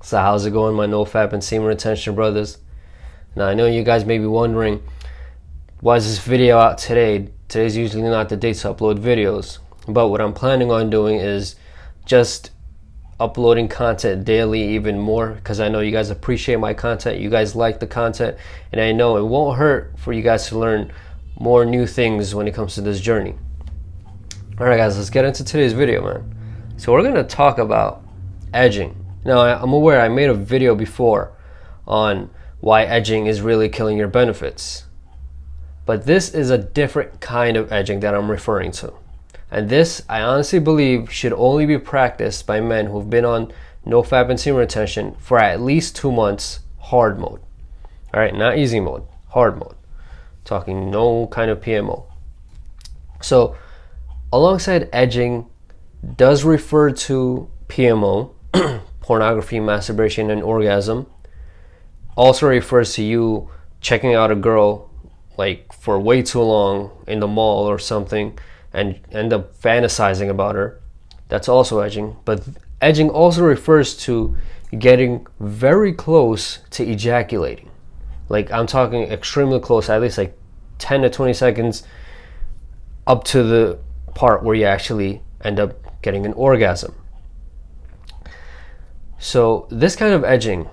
So how's it going, my no-fap and semen retention brothers? Now I know you guys may be wondering, why is this video out today? Today's usually not the day to upload videos, but what I'm planning on doing is just uploading content daily even more, because I know you guys appreciate my content, you guys like the content, and I know it won't hurt for you guys to learn more new things when it comes to this journey. Alright guys, let's get into today's video, man. So we're going to talk about edging. Now I'm aware I made a video before on why edging is really killing your benefits, but this is a different kind of edging that I'm referring to. And this, I honestly believe, should only be practiced by men who've been on no-fap and semen retention for at least 2 months, hard mode. All right, not easy mode, hard mode. Talking no kind of PMO. So, alongside edging does refer to PMO, pornography, masturbation, and orgasm. Also refers to you checking out a girl like for way too long in the mall or something and end up fantasizing about her. That's also edging. But edging also refers to getting very close to ejaculating. Like I'm talking extremely close, at least like 10 to 20 seconds up to the part where you actually end up getting an orgasm. So this kind of edging,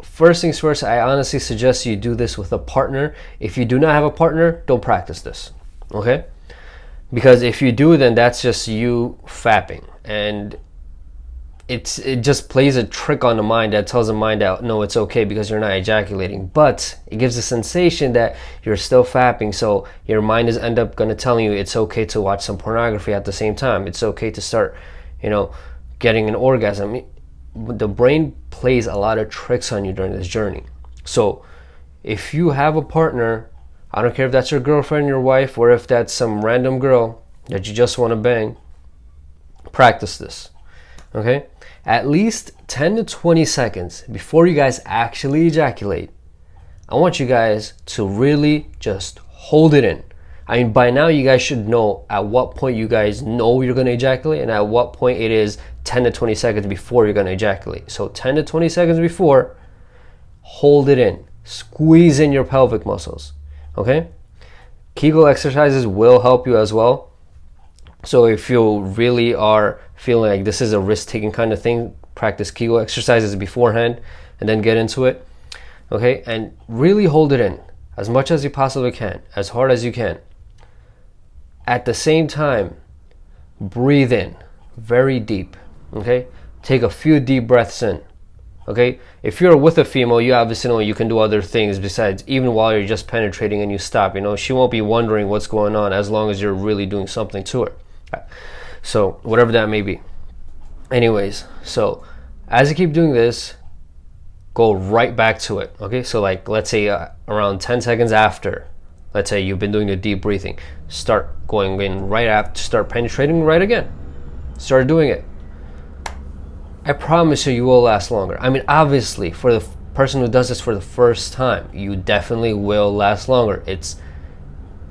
first things first, I honestly suggest you do this with a partner. If you do not have a partner, don't practice this, okay? Because if you do, then that's just you fapping, and it just plays a trick on the mind that tells the mind that no, it's okay because you're not ejaculating, but it gives the sensation that you're still fapping, so your mind is end up gonna tell you it's okay to watch some pornography at the same time. It's okay to start, getting an orgasm. The brain plays a lot of tricks on you during this journey. So if you have a partner, I don't care if that's your girlfriend, your wife, or if that's some random girl that you just want to bang, practice this, okay? At least 10 to 20 seconds before you guys actually ejaculate, I want you guys to really just hold it in. I mean, by now you guys should know at what point you guys know you're going to ejaculate and at what point it is 10 to 20 seconds before you're going to ejaculate. So 10 to 20 seconds before, hold it in. Squeeze in your pelvic muscles, okay? Kegel exercises will help you as well. So if you really are feeling like this is a risk-taking kind of thing, practice Kegel exercises beforehand and then get into it, okay? And really hold it in as much as you possibly can, as hard as you can. At the same time, breathe in very deep, okay? Take a few deep breaths in, okay? If you're with a female, you obviously know you can do other things besides, even while you're just penetrating and you stop, she won't be wondering what's going on as long as you're really doing something to her. So whatever that may be. Anyways, so as you keep doing this, go right back to it, okay? So like, let's say around 10 seconds after, let's say you've been doing the deep breathing, start going in right after, start penetrating right again. Start doing it. I promise you, you will last longer. I mean, obviously, for the person who does this for the first time, you definitely will last longer. It's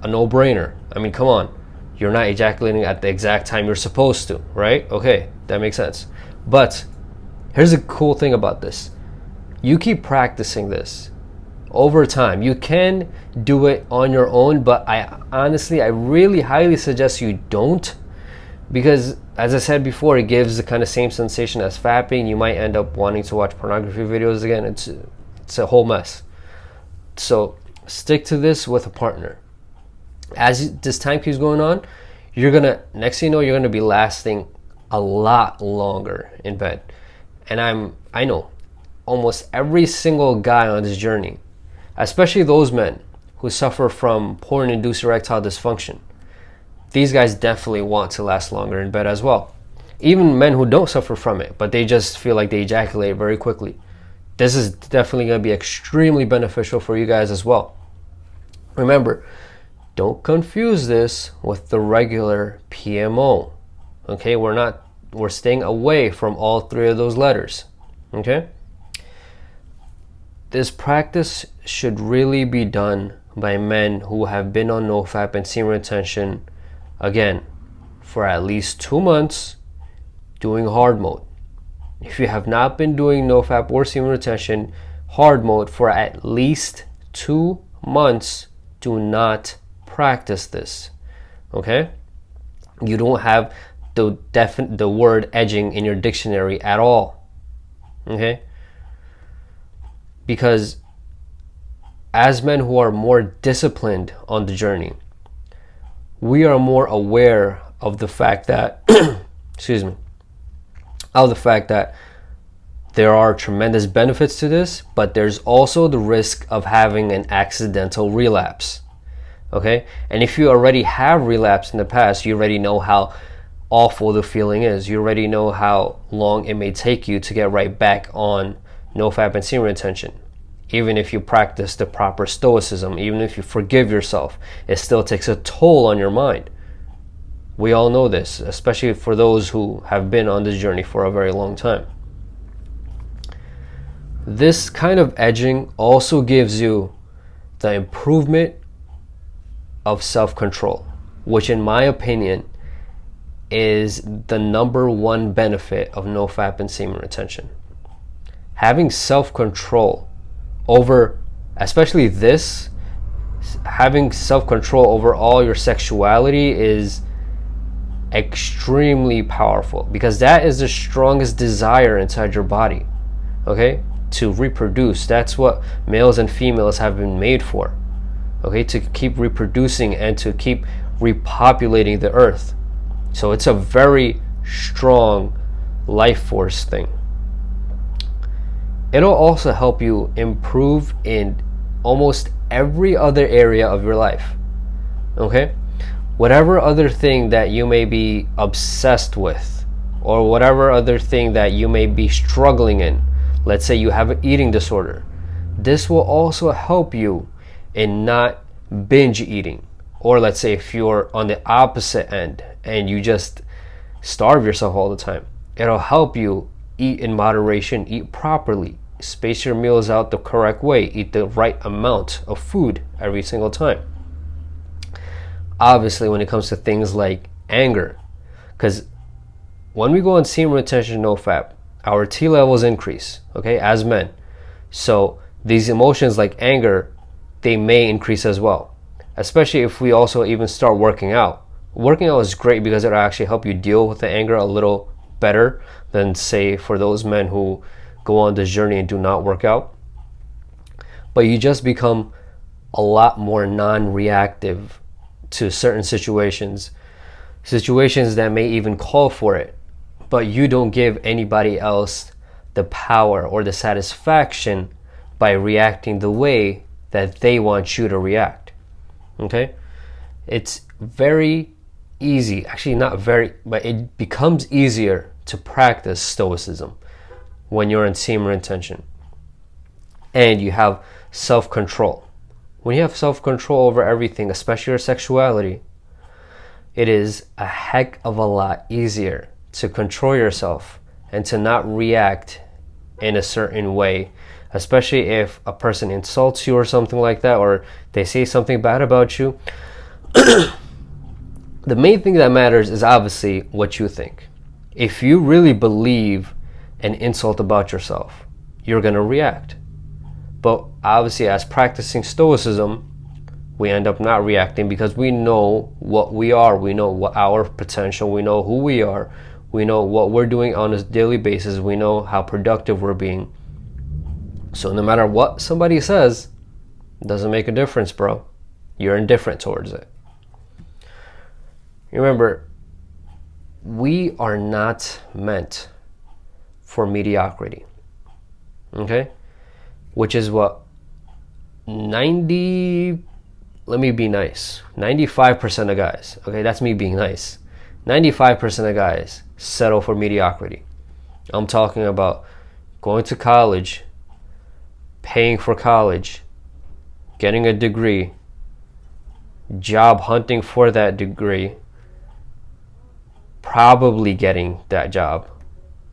a no-brainer. I mean, come on. You're not ejaculating at the exact time you're supposed to, right? Okay, that makes sense. But here's the cool thing about this. You keep practicing this over time. You can do it on your own, but I really highly suggest you don't, because as I said before, it gives the kind of same sensation as fapping. You might end up wanting to watch pornography videos again. It's a whole mess. So stick to this with a partner. As this time keeps going on, next thing you know, you're gonna be lasting a lot longer in bed. And I know almost every single guy on this journey, especially those men who suffer from porn-induced erectile dysfunction, these guys definitely want to last longer in bed as well. Even men who don't suffer from it, but they just feel like they ejaculate very quickly. This is definitely going to be extremely beneficial for you guys as well. Remember, don't confuse this with the regular PMO. Okay, we're staying away from all three of those letters. Okay? This practice should really be done by men who have been on no-fap and semen retention, again, for at least 2 months, doing hard mode. if you have not been doing nofap or semen retention hard mode for at least 2 months, do not practice this. Okay? You don't have the word edging in your dictionary at all. Okay? Because as men who are more disciplined on the journey, we are more aware of the fact that excuse me, of the fact that there are tremendous benefits to this, but there's also the risk of having an accidental relapse. Okay? And if you already have relapsed in the past, you already know how awful the feeling is. You already know how long it may take you to get right back on nofap and semen retention. Even if you practice the proper stoicism, even if you forgive yourself, it still takes a toll on your mind. We all know this, especially for those who have been on this journey for a very long time. This kind of edging also gives you the improvement of self-control, which in my opinion is the number one benefit of nofap and semen retention. Having self-control over, especially this, having self-control over all your sexuality is extremely powerful, because that is the strongest desire inside your body. Okay? To reproduce. That's what males and females have been made for. Okay? To keep reproducing and to keep repopulating the earth. So it's a very strong life force thing. It'll also help you improve in almost every other area of your life. Okay? Whatever other thing that you may be obsessed with, or whatever other thing that you may be struggling in, let's say you have an eating disorder, this will also help you in not binge eating. Or let's say if you're on the opposite end and you just starve yourself all the time, it'll help you eat in moderation, eat properly, space your meals out the correct way, eat the right amount of food every single time. Obviously, when it comes to things like anger, because when we go on semen retention nofap, our T levels increase, okay, as men. So these emotions like anger, they may increase as well, especially if we also even start working out. Working out is great because it'll actually help you deal with the anger a little better than, say, for those men who go on this journey and do not work out. But you just become a lot more non-reactive to certain situations that may even call for it, but you don't give anybody else the power or the satisfaction by reacting the way that they want you to react. Okay? It's very easy, actually not very, but it becomes easier to practice stoicism when you're in semen retention and you have self-control. When you have self-control over everything, especially your sexuality, it is a heck of a lot easier to control yourself and to not react in a certain way, especially if a person insults you or something like that, or they say something bad about you. The main thing that matters is obviously what you think. If you really believe an insult about yourself, you're going to react. But obviously, as practicing stoicism, we end up not reacting because we know what we are. We know what our potential. We know who we are. We know what we're doing on a daily basis. We know how productive we're being. So no matter what somebody says, it doesn't make a difference, bro. You're indifferent towards it. Remember, we are not meant for mediocrity. Okay? Which is what 95% of guys, okay, that's me being nice. 95% of guys settle for mediocrity. I'm talking about going to college, paying for college, getting a degree, job hunting for that degree, probably getting that job,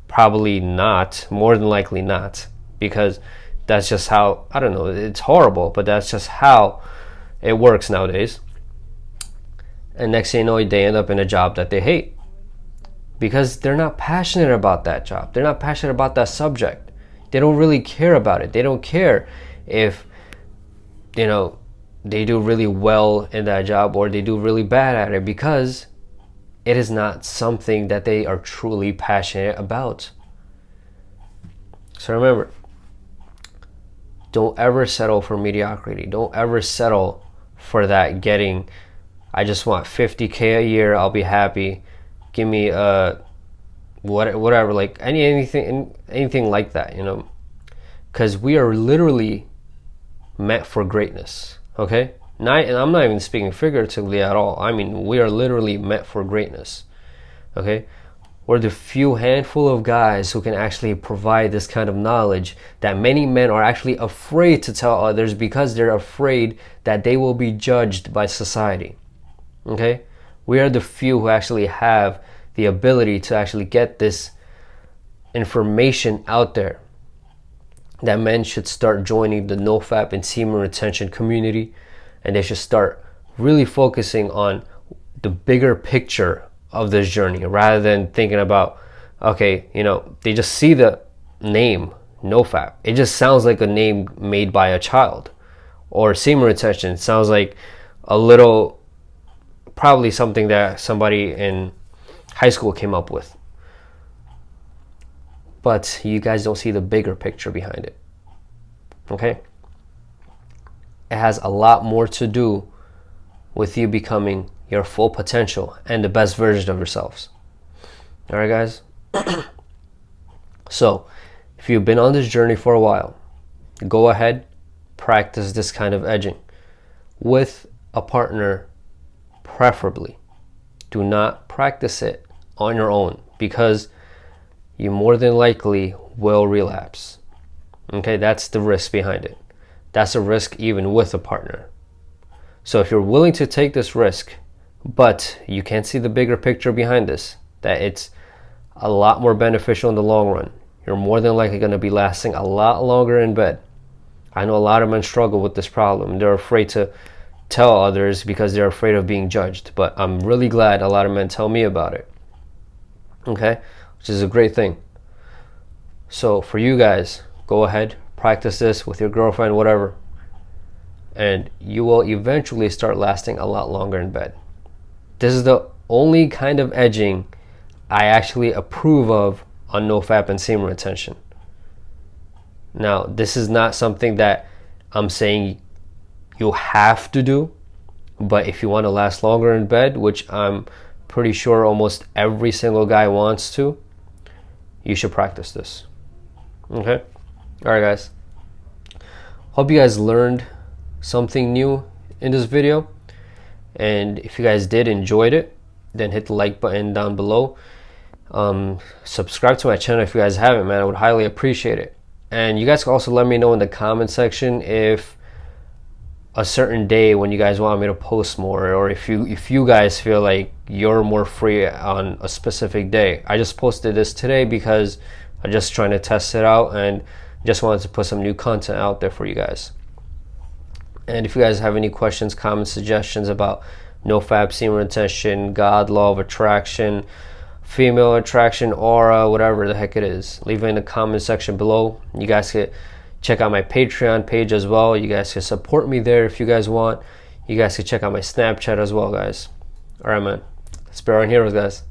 probably not, more than likely not, because that's just how, I don't know, it's horrible, but that's just how it works nowadays. And next thing you know, they end up in a job that they hate. because they're not passionate about that job. They're not passionate about that subject. They don't really care about it. They don't care if, you know, they do really well in that job or they do really bad at it, because it is not something that they are truly passionate about. So remember, don't ever settle for mediocrity. Don't ever settle for that getting, I just want 50K a year, I'll be happy. Give me whatever, like anything like that, you know, because we are literally meant for greatness. Okay, and I'm not even speaking figuratively at all. I mean, we are literally meant for greatness. Okay, we're the few handful of guys who can actually provide this kind of knowledge that many men are actually afraid to tell others, because they're afraid that they will be judged by society. Okay, we are the few who actually have the ability to actually get this information out there, that men should start joining the nofap and semen retention community, and they should start really focusing on the bigger picture of this journey, rather than thinking about, okay, you know, they just see the name nofap, it just sounds like a name made by a child, or semen retention sounds like a little, probably something that somebody in high school came up with. But you guys don't see the bigger picture behind it. Okay? It has a lot more to do with you becoming your full potential and the best version of yourselves. All right, guys? So, if you've been on this journey for a while, go ahead, practice this kind of edging with a partner, preferably. Do not practice it on your own, because you more than likely will relapse. Okay, that's the risk behind it. That's a risk even with a partner. So if you're willing to take this risk, but you can't see the bigger picture behind this, that it's a lot more beneficial in the long run, you're more than likely going to be lasting a lot longer in bed. I know a lot of men struggle with this problem. They're afraid to tell others because they're afraid of being judged. But I'm really glad a lot of men tell me about it. Okay? Which is a great thing. So for you guys, go ahead, practice this with your girlfriend, whatever, and you will eventually start lasting a lot longer in bed. This is the only kind of edging I actually approve of on nofap and semen retention. Now, this is not something that I'm saying you have to do, but if you want to last longer in bed, which I'm pretty sure almost every single guy wants to, you should practice this. Okay? Alright, guys. Hope you guys learned something new in this video. And if you guys did enjoyed it, then hit the like button down below. Subscribe to my channel if you guys haven't, man. I would highly appreciate it. And you guys can also let me know in the comment section if a certain day when you guys want me to post more, or if you guys feel like you're more free on a specific day. I just posted this today because I'm just trying to test it out and just wanted to put some new content out there for you guys. And if you guys have any questions, comments, suggestions about nofap, semen retention, God, law of attraction, female attraction, aura, whatever the heck it is, leave it in the comment section below. You guys can check out my Patreon page as well. You guys can support me there if you guys want. You guys can check out my Snapchat as well, guys. All right, man. Let's be our heroes, guys.